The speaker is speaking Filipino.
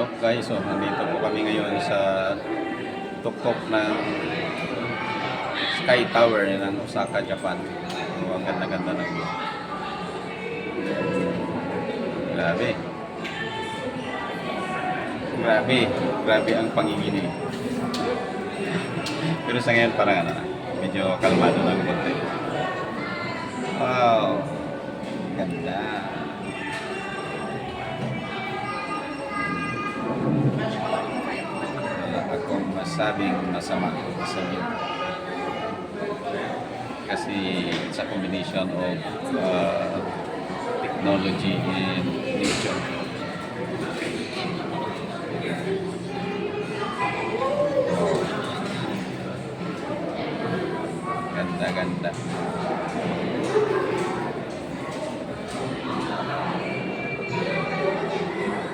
Hello guys, so nandito po kami ngayon sa tuktok ng Sky Tower ng Osaka, Japan. So, ang ganda-ganda ng view. Grabe. Grabe. Grabe ang panginginig. Pero sa ngayon parang medyo kalmado na ang konti. Wow. Ganda. Wala akong masabing masama sa view. Kasi it's a combination of technology and nature.